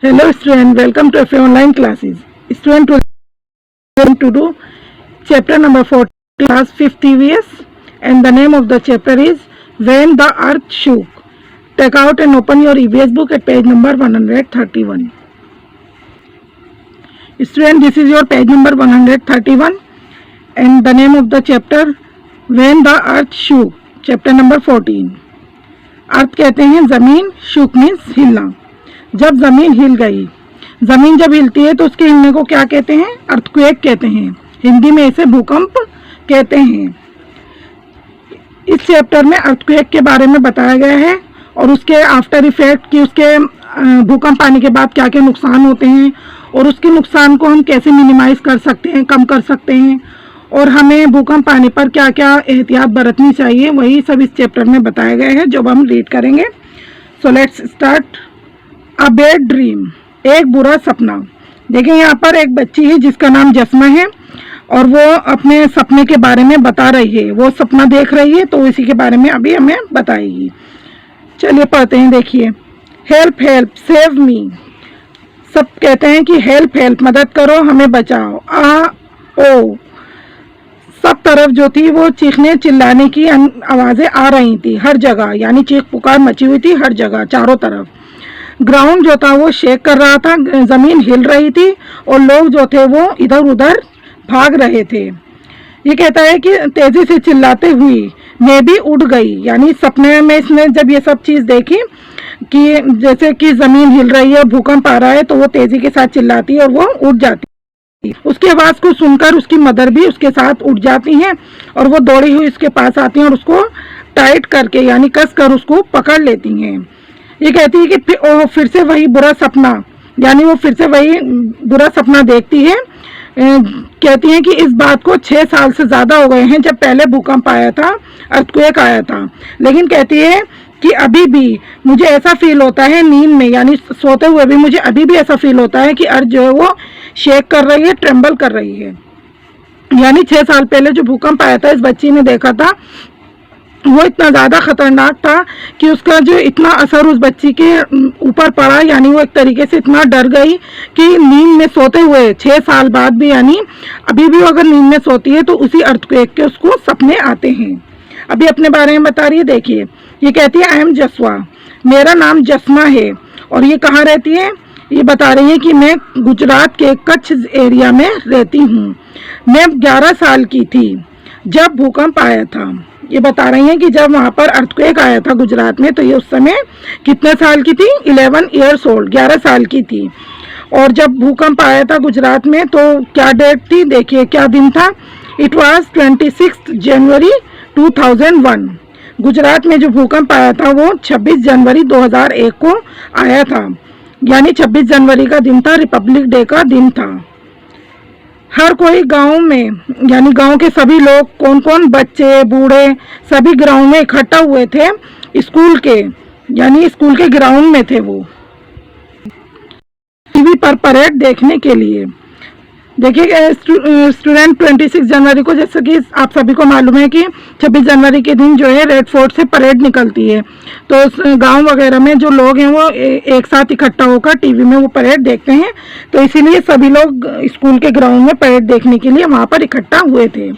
Hello student, welcome to FA online classes. Student, today we are going to do chapter number 40, class 5th EVS, and the name of the chapter is When the Earth Shook. Take out and open your EVS book at page number 131. Student, this is your page number 131 and the name of the chapter When the Earth Shook, chapter number 14. अर्थ कहते हैं जमीन, shook means हिलना. जब जमीन हिल गई, जमीन जब हिलती है तो उसके हिलने को क्या कहते हैं? अर्थक्वेक कहते हैं. हिंदी में इसे भूकंप कहते हैं. इस चैप्टर में अर्थक्वेक के बारे में बताया गया है और उसके आफ्टर इफेक्ट कि उसके भूकंप आने के बाद क्या क्या नुकसान होते हैं और उसके नुकसान को हम कैसे मिनिमाइज कर सकते हैं, कम कर सकते हैं और हमें भूकंप आने पर क्या क्या एहतियात बरतनी चाहिए, वही सब इस चैप्टर में बताया गया है जो हम रीड करेंगे. So let's start. A bad dream, एक बुरा सपना. देखिए यहाँ पर एक बच्ची है जिसका नाम जस्मा है और वो अपने सपने के बारे में बता रही है. वो सपना देख रही है तो इसी के बारे में अभी हमें बताएगी. चलिए पढ़ते हैं. देखिए, हेल्प हेल्प सेव मी. सब कहते हैं कि हेल्प हेल्प मदद करो, हमें बचाओ. ओ, सब तरफ जो थी वो चीखने चिल्लाने की आवाज़ें आ रही थी हर जगह, यानी चीख पुकार मची हुई थी हर जगह चारों तरफ. ग्राउंड जो था वो शेक कर रहा था, ज़मीन हिल रही थी और लोग जो थे वो इधर उधर भाग रहे थे. ये कहता है कि तेज़ी से चिल्लाते हुई मैं भी उड़ गई, यानी सपने में इसने जब ये सब चीज़ देखी कि जैसे कि ज़मीन हिल रही है, भूकंप आ रहा है, तो वो तेज़ी के साथ चिल्लाती है और वो उड़ जाती. उसकी आवाज़ को सुनकर उसकी मदर भी उसके साथ उठ जाती हैं और वो दौड़ी हुई उसके पास आती हैं और उसको टाइट करके यानी कस कर उसको पकड़ लेती हैं. ये कहती है कि फिर से वही बुरा सपना, यानी वो फिर से वही बुरा सपना देखती है. कहती हैं कि इस बात को 6 साल से ज़्यादा हो गए हैं जब पहले भूकंप आया था, अर्थक्वेक आया था, लेकिन कहती है कि अभी भी मुझे ऐसा फील होता है नींद में, यानी सोते हुए भी मुझे अभी भी ऐसा फील होता है कि अर्थ जो है वो शेक कर रही है, ट्रेम्बल कर रही है. यानी 6 साल पहले जो भूकंप आया था, इस बच्ची ने देखा था, वो इतना ज़्यादा ख़तरनाक था कि उसका जो इतना असर उस बच्ची के ऊपर पड़ा, यानी वो एक तरीके से इतना डर गई कि नींद में सोते हुए 6 साल बाद भी, यानी अभी भी अगर नींद में सोती है तो उसी अर्थक्वेक के उसको सपने आते हैं. अभी अपने बारे में बता रही है. देखिए, ये कहती है आई एम जस्वा, मेरा नाम जस्मा है और ये कहाँ रहती है? ये बता रही है कि मैं गुजरात के कच्छ एरिया में रहती हूँ. मैं 11 साल की थी जब भूकंप आया था. ये बता रही हैं कि जब वहाँ पर अर्थक्वेक आया था गुजरात में तो ये उस समय कितने साल की थी? 11 ईयर्स ओल्ड, 11 साल की थी. और जब भूकंप आया था गुजरात में तो क्या डेट थी? देखिए क्या दिन था. इट वाज 26 जनवरी 2001. गुजरात में जो भूकंप आया था वो 26 जनवरी 2001 को आया था, यानी 26 जनवरी का दिन था, रिपब्लिक डे का दिन था. हर कोई गांव में, यानी गांव के सभी लोग, कौन कौन, बच्चे बूढ़े, सभी ग्राउंड में इकट्ठा हुए थे स्कूल के, यानी स्कूल के ग्राउंड में थे वो टीवी पर परेड देखने के लिए. देखिए स्टूडेंट, 26 जनवरी को, जैसे कि आप सभी को मालूम है कि 26 जनवरी के दिन जो है रेड फोर्ट से परेड निकलती है, तो गांव वगैरह में जो लोग हैं वो एक साथ इकट्ठा होकर टीवी में वो परेड देखते हैं. तो इसीलिए सभी लोग स्कूल के ग्राउंड में परेड देखने के लिए वहाँ पर इकट्ठा हुए थे.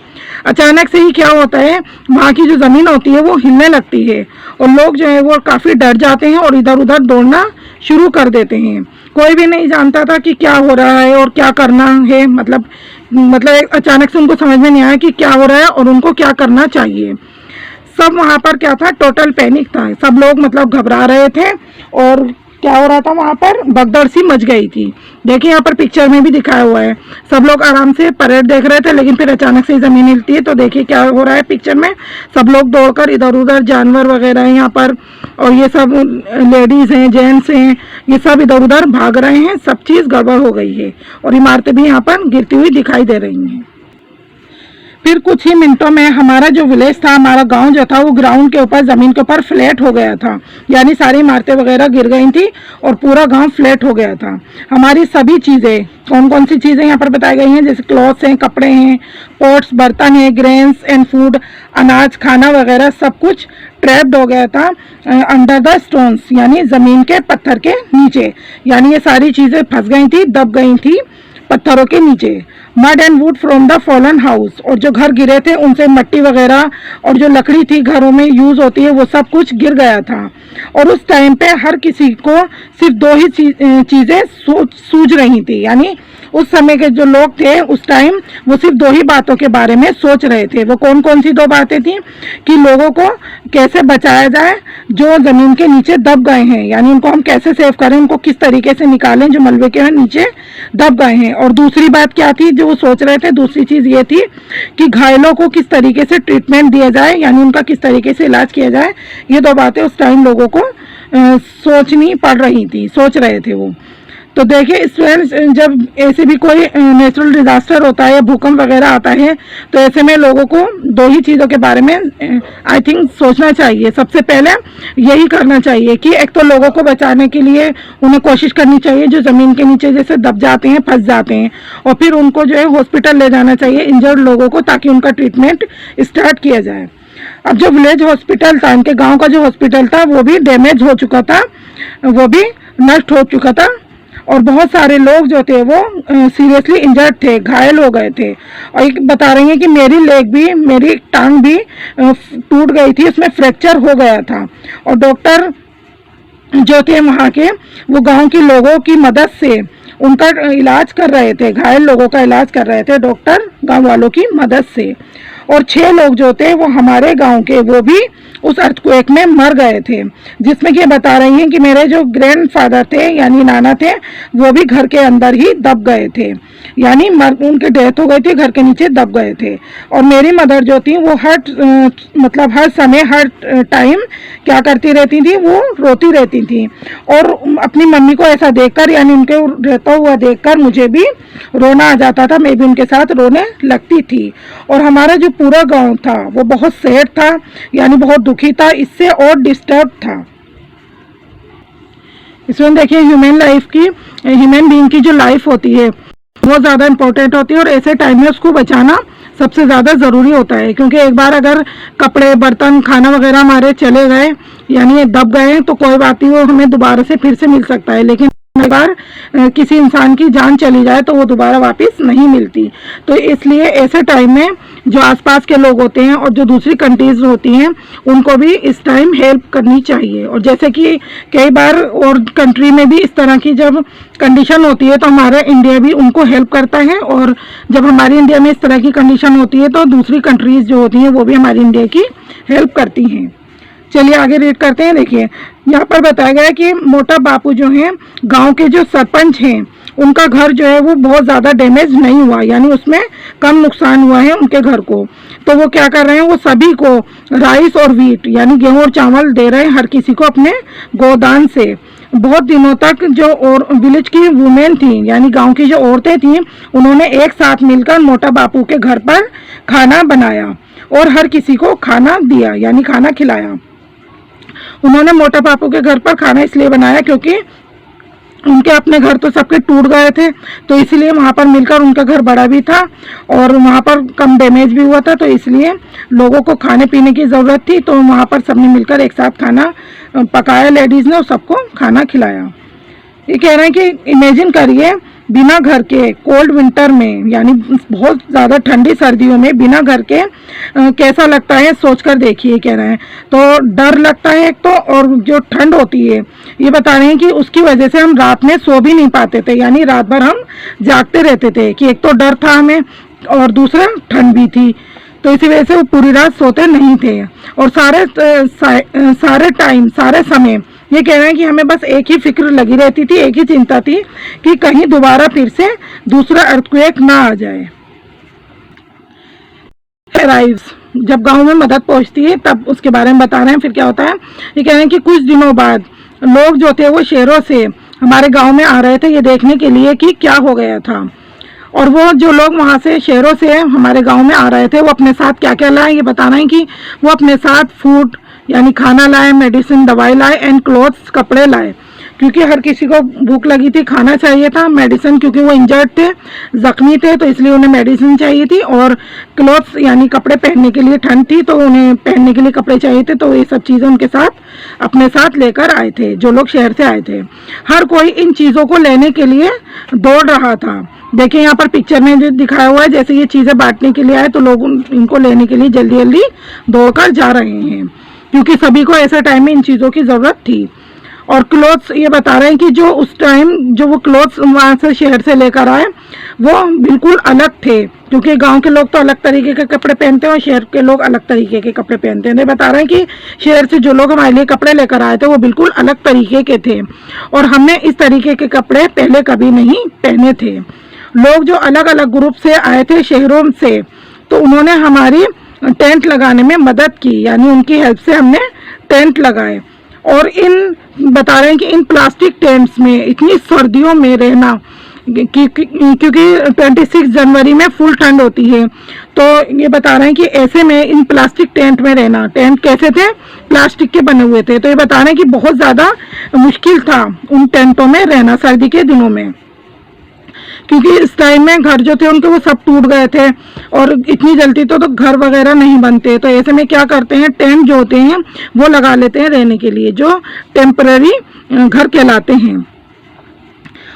अचानक से ही क्या होता है, वहाँ की जो ज़मीन होती है वो हिलने लगती है और लोग जो है वो काफ़ी डर जाते हैं और इधर उधर दौड़ना शुरू कर देते हैं. कोई भी नहीं जानता था कि क्या हो रहा है और क्या करना है, मतलब अचानक से उनको समझ में नहीं आया कि क्या हो रहा है और उनको क्या करना चाहिए. सब वहाँ पर क्या था, टोटल पैनिक था. सब लोग मतलब घबरा रहे थे और क्या हो रहा था, वहाँ पर भगदड़ सी मच गई थी. देखिए यहाँ पर पिक्चर में भी दिखाया हुआ है, सब लोग आराम से परेड देख रहे थे, लेकिन फिर अचानक से ज़मीन हिलती है तो देखिए क्या हो रहा है पिक्चर में. सब लोग दौड़कर इधर उधर, जानवर वगैरह हैं यहाँ पर और ये सब लेडीज़ हैं, जेंट्स हैं, ये सब इधर उधर भाग रहे हैं. सब चीज़ गड़बड़ हो गई है और इमारतें भी यहाँ पर गिरती हुई दिखाई दे रही हैं. फिर कुछ ही मिनटों में हमारा जो विलेज था, हमारा गांव जो था, वो ग्राउंड के ऊपर, ज़मीन के ऊपर फ्लैट हो गया था। यानी सारी इमारतें वगैरह गिर गई थी और पूरा गांव फ्लैट हो गया था। हमारी सभी चीज़ें, कौन कौन सी चीज़ें यहाँ पर बताई गई हैं, जैसे क्लॉथ्स हैं, कपड़े हैं, पॉट्स, बर्तन हैं, ग्रेन्स एंड फूड, अनाज, खाना वगैरह सब कुछ ट्रैप्ड हो गया था अंडर द स्टोन्स, यानी ज़मीन के पत्थर के नीचे। यानी ये सारी चीज़ें फंस गई थी, दब गई थी पत्थरों के नीचे। Mud and wood from the fallen house, और जो घर गिरे थे उनसे मट्टी वगैरह और जो लकड़ी थी घरों में यूज होती है वो सब कुछ गिर गया था। और उस टाइम पे हर किसी को सिर्फ दो ही चीजें सूझ रही थी। यानी उस समय के जो लोग थे उस टाइम वो सिर्फ दो ही बातों के बारे में सोच रहे थे। वो कौन कौन सी दो बातें थी कि लोगों को कैसे बचाया जाए जो जमीन के नीचे दब गए हैं, यानी उनको हम कैसे सेव करें, उनको किस तरीके से निकालें जो मलबे के नीचे दब गए हैं। और दूसरी बात क्या थी जो वो सोच रहे थे, दूसरी चीज ये थी कि घायलों को किस तरीके से ट्रीटमेंट दिया जाए, यानी उनका किस तरीके से इलाज किया जाए। ये दो बातें उस टाइम लोगों को सोचनी पड़ रही थी, सोच रहे थे वो। तो देखिए स्टूडेंट्स, जब ऐसे भी कोई नेचुरल डिजास्टर होता है या भूकंप वगैरह आता है तो ऐसे में लोगों को दो ही चीज़ों के बारे में आई थिंक सोचना चाहिए। सबसे पहले यही करना चाहिए कि एक तो लोगों को बचाने के लिए उन्हें कोशिश करनी चाहिए जो ज़मीन के नीचे जैसे दब जाते हैं, फंस जाते हैं, और फिर उनको जो है हॉस्पिटल ले जाना चाहिए इंजर्ड लोगों को, ताकि उनका ट्रीटमेंट स्टार्ट किया जाए। अब जो विलेज हॉस्पिटल था, उनके गाँव का जो हॉस्पिटल था वो भी डैमेज हो चुका था, वो भी नष्ट हो चुका था, और बहुत सारे लोग जो थे वो सीरियसली इंजर्ड थे, घायल हो गए थे। और एक बता रही हैं कि मेरी लेग भी, मेरी टांग भी टूट गई थी, उसमें फ्रैक्चर हो गया था। और डॉक्टर जो थे वहाँ के, वो गांव के लोगों की मदद से उनका इलाज कर रहे थे, घायल लोगों का इलाज कर रहे थे डॉक्टर गांव वालों की मदद से। और 6 लोग जो थे वो हमारे गांव के, वो भी उस अर्थक्वेक में मर गए थे, जिसमें कि बता रही हैं कि मेरे जो ग्रैंडफादर थे यानी नाना थे, वो भी घर के अंदर ही दब गए थे, यानी उनकी डेथ हो गई थी, घर के नीचे दब गए थे। और मेरी मदर जो थी वो मतलब हर समय, हर टाइम क्या करती रहती थी, वो रोती रहती थी। और अपनी मम्मी को ऐसा देखकर, यानी उनके रहता हुआ देखकर मुझे भी रोना आ जाता था, मैं भी उनके साथ रोने लगती थी। और हमारा जो पूरा गांव था वो बहुत सैड था, यानी बहुत दुखी था, इससे और डिस्टर्ब था। इसमें देखिए ह्यूमन बीइंग की जो लाइफ होती है बहुत ज़्यादा इम्पोर्टेंट होती है, और ऐसे टाइम में उसको बचाना सबसे ज़्यादा ज़रूरी होता है। क्योंकि एक बार अगर कपड़े, बर्तन, खाना वगैरह हमारे चले गए, यानी दब गए, तो कोई बात नहीं, वो हमें दोबारा से फिर से मिल सकता है। लेकिन एक बार किसी इंसान की जान चली जाए तो वो दोबारा वापस नहीं मिलती। तो इसलिए ऐसे टाइम में जो आसपास के लोग होते हैं और जो दूसरी कंट्रीज होती हैं उनको भी इस टाइम हेल्प करनी चाहिए। और जैसे कि कई बार और कंट्री में भी इस तरह की जब कंडीशन होती है तो हमारा इंडिया भी उनको हेल्प करता है, और जब हमारी इंडिया में इस तरह की कंडीशन होती है तो दूसरी कंट्रीज जो होती हैं वो भी हमारी इंडिया की हेल्प करती हैं। चलिए आगे रीड करते हैं। देखिए यहाँ पर बताया गया है कि मोटा बापू जो हैं, गांव के जो सरपंच हैं, उनका घर जो है वो बहुत ज़्यादा डैमेज नहीं हुआ, यानी उसमें कम नुकसान हुआ है उनके घर को। तो वो क्या कर रहे हैं, वो सभी को राइस और वीट यानी गेहूँ और चावल दे रहे हैं हर किसी को अपने गोदान से। बहुत दिनों तक जो और विलेज की वुमेन थी, यानी गांव की जो औरतें थीं, उन्होंने एक साथ मिलकर मोटा बापू के घर पर खाना बनाया और हर किसी को खाना दिया, यानी खाना खिलाया। उन्होंने मोटा बापू के घर पर खाना इसलिए बनाया क्योंकि उनके अपने घर तो सबके टूट गए थे, तो इसलिए वहाँ पर मिलकर, उनका घर बड़ा भी था और वहाँ पर कम डैमेज भी हुआ था, तो इसलिए लोगों को खाने पीने की ज़रूरत थी, तो वहाँ पर सबने मिलकर एक साथ खाना पकाया, लेडीज़ ने, और सबको खाना खिलाया। ये कह रहे हैं कि इमेजिन करिए बिना घर के कोल्ड विंटर में, यानी बहुत ज़्यादा ठंडी सर्दियों में बिना घर के कैसा लगता है, सोचकर देखिए। कह रहे हैं तो डर लगता है एक तो, और जो ठंड होती है, ये बता रहे हैं कि उसकी वजह से हम रात में सो भी नहीं पाते थे, यानी रात भर हम जागते रहते थे कि एक तो डर था हमें और दूसरा ठंड भी थी, तो इसी वजह से वो पूरी रात सोते नहीं थे। और सारे टाइम, सारे समय ये कह रहे हैं कि हमें बस एक ही फिक्र लगी रहती थी, एक ही चिंता थी कि कहीं दोबारा फिर से दूसरा अर्थक्वेक ना आ जाए। जब गांव में मदद पहुंचती है तब उसके बारे में बता रहे हैं। फिर क्या होता है, ये कह रहे हैं कि कुछ दिनों बाद लोग जो थे वो शहरों से हमारे गांव में आ रहे थे ये देखने के लिए कि क्या हो गया था। और वो जो लोग वहाँ से शहरों से हमारे गांव में आ रहे थे वो अपने साथ क्या क्या लाए ये बताना है कि वो अपने साथ फूड यानी खाना लाए, मेडिसिन दवाई लाए एंड क्लोथ्स कपड़े लाए, क्योंकि हर किसी को भूख लगी थी, खाना चाहिए था, मेडिसिन क्योंकि वो इंजर्ड थे, जख्मी थे तो इसलिए उन्हें मेडिसिन चाहिए थी, और क्लोथ्स यानी कपड़े पहनने के लिए, ठंड थी तो उन्हें पहनने के लिए कपड़े चाहिए थे, तो ये सब चीज़ें उनके साथ अपने साथ लेकर आए थे जो लोग शहर से आए थे। हर कोई इन चीज़ों को लेने के लिए दौड़ रहा था। देखिए यहाँ पर पिक्चर में जो दिखाया हुआ है, जैसे ये चीज़ें बांटने के लिए आए तो लोग इनको लेने के लिए जल्दी जल्दी दौड़कर जा रहे हैं, क्योंकि सभी को ऐसे टाइम में इन चीज़ों की ज़रूरत थी। और क्लोथ्स ये बता रहे हैं कि जो उस टाइम जो वो क्लोथ्स वहाँ से शहर से लेकर आए वो बिल्कुल अलग थे, क्योंकि गांव के लोग तो अलग तरीके के कपड़े पहनते हैं और शहर के लोग अलग तरीके के कपड़े पहनते हैं। ये बता रहे हैं कि शहर से जो लोग हमारे लिए कपड़े लेकर आए थे वो बिल्कुल अलग तरीके के थे और हमने इस तरीके के कपड़े पहले कभी नहीं पहने थे। लोग जो अलग अलग ग्रुप से आए थे शहरों से, तो उन्होंने हमारी टेंट लगाने में मदद की, यानी उनकी हेल्प से हमने टेंट लगाए। और इन बता रहे हैं कि इन प्लास्टिक टेंट्स में इतनी सर्दियों में रहना, क्योंकि 26 जनवरी में फुल ठंड होती है, तो ये बता रहे हैं कि ऐसे में इन प्लास्टिक टेंट में रहना, टेंट कैसे थे, प्लास्टिक के बने हुए थे, तो ये बता रहे हैं कि बहुत ज़्यादा मुश्किल था उन टेंटों में रहना सर्दी के दिनों में, क्योंकि इस टाइम में घर जो थे उनके वो सब टूट गए थे और इतनी जल्दी तो घर वगैरह नहीं बनते, तो ऐसे में क्या करते हैं, टेंट जो होते हैं वो लगा लेते हैं रहने के लिए, जो टेम्पररी घर कहलाते हैं।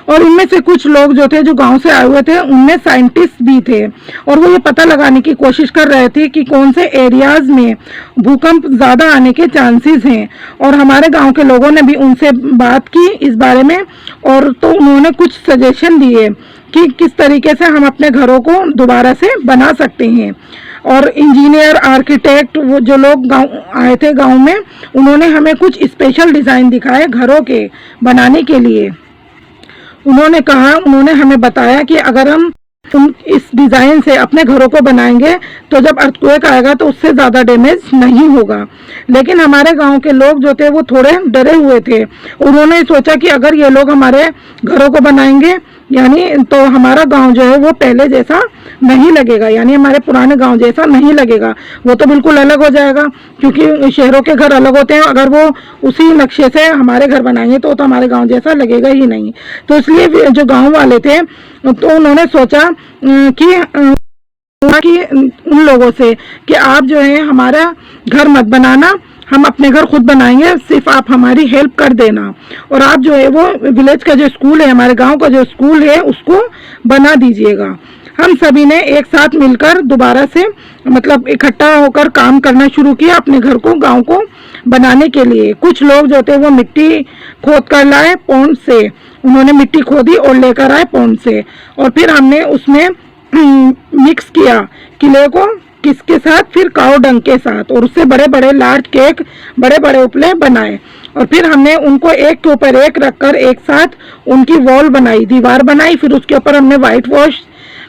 और इनमें से कुछ लोग जो थे जो गांव से आए हुए थे उनमें साइंटिस्ट भी थे और वो ये पता लगाने की कोशिश कर रहे थे कि कौन से एरियाज में भूकंप ज़्यादा आने के चांसेस हैं, और हमारे गांव के लोगों ने भी उनसे बात की इस बारे में, और तो उन्होंने कुछ सजेशन दिए कि किस तरीके से हम अपने घरों को दोबारा से बना सकते हैं। और इंजीनियर, आर्किटेक्ट, वो जो लोग गांव आए थे गांव में, उन्होंने हमें कुछ स्पेशल डिज़ाइन दिखाए घरों के बनाने के लिए। उन्होंने हमें बताया कि अगर हम इस डिज़ाइन से अपने घरों को बनाएंगे तो जब अर्थक्वेक आएगा तो उससे ज़्यादा डैमेज नहीं होगा। लेकिन हमारे गांव के लोग जो थे वो थोड़े डरे हुए थे। उन्होंने सोचा कि अगर ये लोग हमारे घरों को बनाएंगे यानी तो हमारा गांव जो है वो पहले जैसा नहीं लगेगा, यानी हमारे पुराने गांव जैसा नहीं लगेगा, वो तो बिल्कुल अलग हो जाएगा, क्योंकि शहरों के घर अलग होते हैं। अगर वो उसी नक्शे से हमारे घर बनाएंगे तो हमारे गांव जैसा लगेगा ही नहीं। तो इसलिए जो गांव वाले थे तो उन्होंने सोचा कि उन लोगों से कि आप जो है हमारा घर मत बनाना, हम अपने घर खुद बनाएंगे, सिर्फ आप हमारी हेल्प कर देना, और आप जो है वो विलेज का जो स्कूल है, हमारे गांव का जो स्कूल है उसको बना दीजिएगा। हम सभी ने एक साथ मिलकर दोबारा से मतलब इकट्ठा होकर काम करना शुरू किया अपने घर को, गांव को बनाने के लिए। कुछ लोग जो थे वो मिट्टी खोद कर लाए पौंड से, उन्होंने मिट्टी खोदी और लेकर आए पौंड से, और फिर हमने उसमें मिक्स किया किले को किसके साथ, फिर काऊ डंग के साथ, और उससे बड़े बड़े लार्ज केक, बड़े बड़े उपले बनाए, और फिर हमने उनको एक के ऊपर एक रखकर एक साथ उनकी वॉल बनाई, दीवार बनाई। फिर उसके ऊपर हमने वाइट वॉश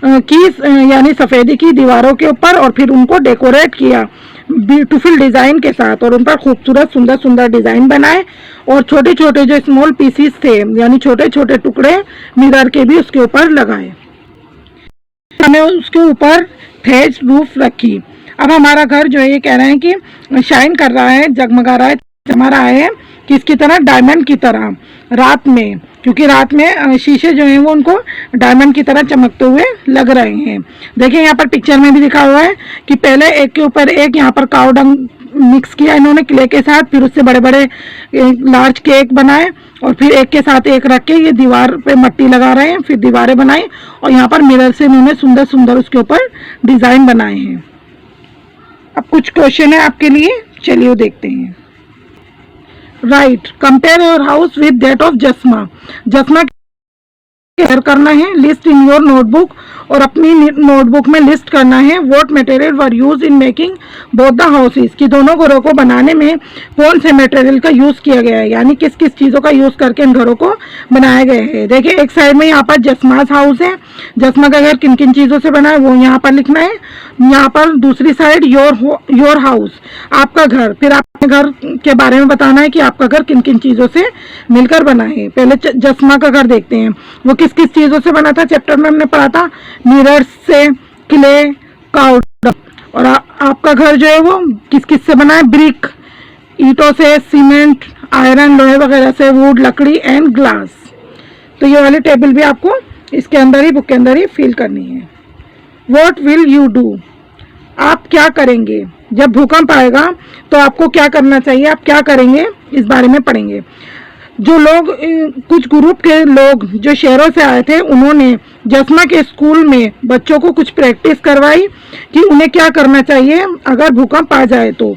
की यानी सफ़ेदी की दीवारों के ऊपर, और फिर उनको डेकोरेट किया ब्यूटीफुल डिज़ाइन के साथ, और उन पर खूबसूरत सुंदर सुंदर डिज़ाइन बनाए, और छोटे छोटे जो स्मॉल पीसीस थे यानी छोटे छोटे टुकड़े मिरर के भी उसके ऊपर लगाए। हमने उसके ऊपर थेज रूफ रखी। अब हमारा घर जो है ये कह रहे हैं कि शाइन कर रहा है, जगमगा रहा है, चमक रहा है किसकी तरह, डायमंड की तरह रात में, क्योंकि रात में शीशे जो हैं वो उनको डायमंड की तरह चमकते हुए लग रहे हैं। देखिए यहाँ पर पिक्चर में भी दिखा हुआ है कि पहले एक के ऊपर एक यहाँ पर काऊ डंग मिक्स किया इन्होंने क्ले के साथ, फिर उससे बड़े बड़े लार्ज केक बनाए, और फिर एक के साथ एक रख के ये दीवार पे मट्टी लगा रहे हैं, फिर दीवारें बनाई, और यहाँ पर मिरर से इन्होंने सुंदर सुंदर उसके ऊपर डिज़ाइन बनाए हैं। अब कुछ क्वेश्चन है आपके लिए, चलिए वो देखते हैं। Right, compare your house with that of Jasma. Jasma share करना है, लिस्ट इन योर नोटबुक, और अपनी नोटबुक में लिस्ट करना है what material were use in making both the houses, कि दोनों घरों को बनाने में कौन से मटेरियल का यूज किया गया है, यानी किस किस चीज़ों का यूज करके इन घरों को बनाया गया है। देखिए एक साइड में यहाँ पर जस्मास हाउस है, जस्मा का घर किन किन चीज़ों से बना है वो यहाँ पर लिखना है। यहाँ पर दूसरी साइड योर हाउस, आपका घर, फिर आपके घर के बारे में बताना है कि आपका घर किन किन चीज़ों से मिलकर बना है। पहले जस्मा का घर देखते हैं, वो किस किस किस चीज़ों से बना था, चैप्टर में हमने पढ़ा था मिरर्स से, क्ले, पाउडर। और आपका घर जो है वो किस किस से बना है, ब्रिक, ईंटों से, सीमेंट, आयरन, लोहे वगैरह से, वुड, लकड़ी एंड ग्लास। तो ये वाली टेबल भी आपको इसके अंदर ही, बुक के अंदर ही फिल करनी है। व्हाट विल यू डू, आप क्या करेंगे जब भूकंप आएगा, तो आपको क्या करना चाहिए, आप क्या करेंगे, इस बारे में पढ़ेंगे। जो लोग, कुछ ग्रुप के लोग जो शहरों से आए थे, उन्होंने जसमा के स्कूल में बच्चों को कुछ प्रैक्टिस करवाई कि उन्हें क्या करना चाहिए अगर भूकंप आ जाए तो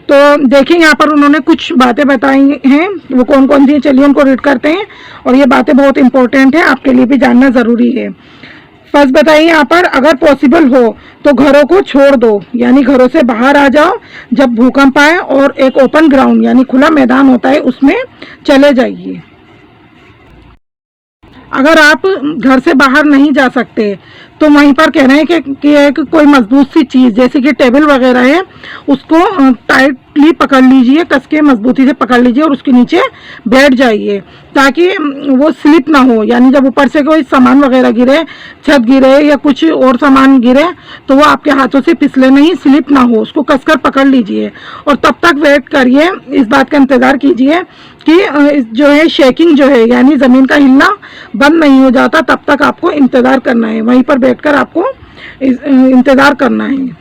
देखिए यहाँ पर उन्होंने कुछ बातें बताई हैं, वो कौन कौन सी, चलिए उनको रीड करते हैं। और ये बातें बहुत इंपॉर्टेंट है, आपके लिए भी जानना ज़रूरी है। फर्स्ट बताइए यहाँ पर, अगर पॉसिबल हो तो घरों को छोड़ दो, यानी घरों से बाहर आ जाओ जब भूकंप आए, और एक ओपन ग्राउंड यानी खुला मैदान होता है उसमें चले जाइए। अगर आप घर से बाहर नहीं जा सकते तो वहीं पर कह रहे हैं कि एक कोई मजबूत सी चीज़ जैसे कि टेबल वगैरह है, उसको टाइटली पकड़ लीजिए, कस के मजबूती से पकड़ लीजिए और उसके नीचे बैठ जाइए ताकि वो स्लिप ना हो। यानी जब ऊपर से कोई सामान वगैरह गिरे, छत गिरे या कुछ और सामान गिरे, तो वो आपके हाथों से फिसले नहीं, स्लिप ना हो, उसको कसकर पकड़ लीजिए और तब तक वेट करिए, इस बात का इंतज़ार कीजिए कि जो है शेकिंग जो है यानी ज़मीन का हिलना बंद नहीं हो जाता, तब तक आपको इंतज़ार करना है, वहीं पर बैठकर आपको इंतज़ार करना है।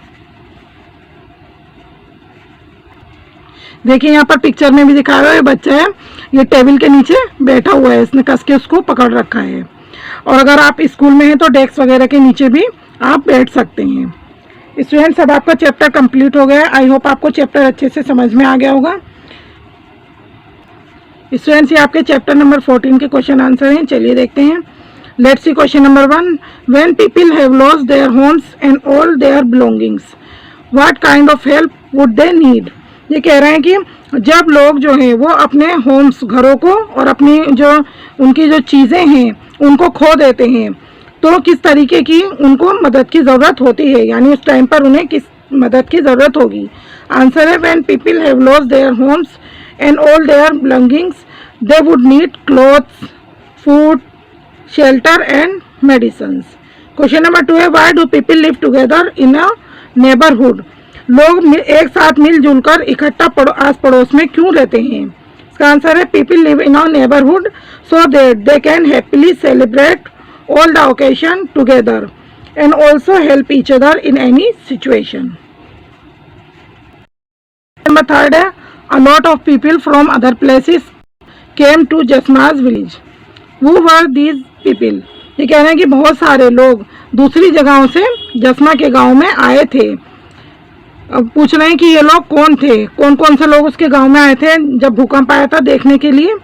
देखिए यहाँ पर पिक्चर में भी दिखाया हुआ है, बच्चा है, ये टेबल के नीचे बैठा हुआ है, इसने कस के उसको पकड़ रखा है। और अगर आप स्कूल में हैं तो डेस्क वगैरह के नीचे भी आप बैठ सकते हैं। स्टूडेंट्स, अब आपका चैप्टर कंप्लीट हो गया है। आई होप आपको चैप्टर अच्छे से समझ में आ गया होगा। स्टूडेंट्स, ये आपके चैप्टर नंबर 14 के क्वेश्चन आंसर हैं, चलिए देखते हैं। Let's see question number 1, when people have lost their homes and all their belongings, what kind of help would they need. ये कह रहे हैं कि जब लोग जो हैं वो अपने होम्स, घरों को और अपनी जो उनकी जो चीज़ें हैं उनको खो देते हैं, तो किस तरीके की उनको मदद की ज़रूरत होती है, यानी उस टाइम पर उन्हें किस मदद की ज़रूरत होगी। आंसर है, when people have lost their Holmes and all their belongings, they would need clothes, food, shelter and medicines. Question number 2 है, why do people live together in a neighborhood? लोग एक साथ मिलजुल कर इकट्ठा आस पड़ोस में क्यों रहते हैं। इसका आंसर है, people live in a neighborhood so that they can happily celebrate all the occasion together and also help each other in any situation. Number 3 है, a lot of people from other places came to Jasma's village. Who were these people? ये कह रहे हैं कि बहुत सारे लोग दूसरी जगहों से जसमा के गांव में आए थे। अब पूछ रहे हैं कि ये लोग कौन थे, कौन कौन से लोग उसके गांव में आए थे जब भूकंप आया था देखने के लिए।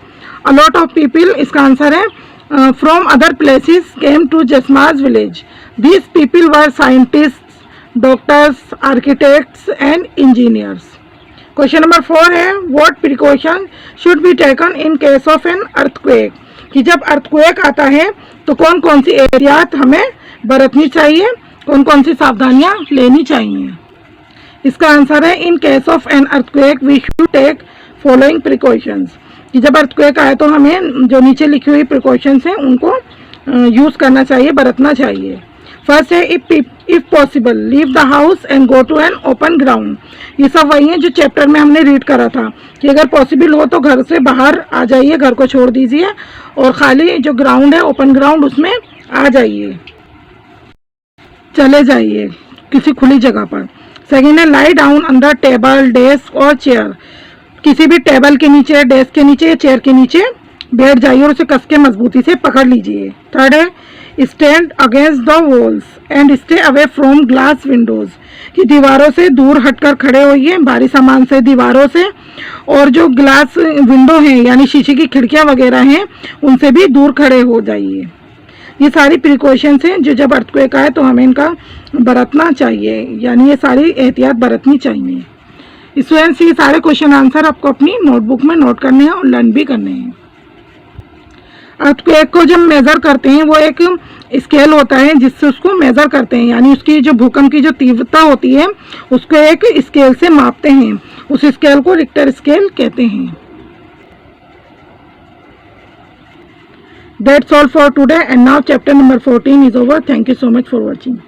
A lot of people, इसका आंसर है, from other places came to Jasma's village. These people were scientists, doctors, architects and engineers. Question number 4 है, what precaution should be taken in case of an earthquake, कि जब earthquake आता है तो कौन कौन सी एहतियात हमें बरतनी चाहिए, कौन कौन सी सावधानियां लेनी चाहिए। इसका आंसर है, in case of an earthquake we should take following precautions, कि जब अर्थक्वेक आए तो हमें जो नीचे लिखी हुई प्रिकॉशंस हैं उनको यूज़ करना चाहिए, बरतना चाहिए। फर्स्ट है, if possible leave the house and go to an open ground. ये सब वही है जो चैप्टर में हमने रीड करा था कि अगर पॉसिबल हो तो घर से बाहर आ जाइए, घर को छोड़ दीजिए और खाली जो ग्राउंड है, ओपन ग्राउंड, उसमें आ जाइए, चले जाइए किसी खुली जगह पर। सेकेंड है, lie down under table, desk और चेयर, किसी भी टेबल के नीचे, डेस्क के नीचे या चेयर के नीचे बैठ जाइए और उसे कस के मजबूती से पकड़ लीजिए। थर्ड है, stand against the walls and stay away from glass Windows, कि दीवारों से दूर हटकर खड़े होइए, भारी सामान से, दीवारों से, और जो ग्लास विंडो हैं यानी शीशे की खिड़कियां वगैरह हैं उनसे भी दूर खड़े हो जाइए। ये सारी प्रिकॉशंस हैं जो जब अर्थक्वेक आए तो हमें इनका बरतना चाहिए, यानी ये सारी एहतियात बरतनी चाहिए। स्टूडेंट्स, ये सारे क्वेश्चन आंसर आपको अपनी नोटबुक में नोट करने हैं और लर्न भी करने हैं। अर्थक्वेक को जब मेज़र करते हैं वो एक स्केल होता है जिससे उसको मेज़र करते हैं, यानी उसकी जो भूकंप की जो तीव्रता होती है उसको एक स्केल से मापते हैं, उस स्केल को रिक्टर स्केल कहते हैं। That's all for today, and now chapter number 14 is over. Thank you so much for watching.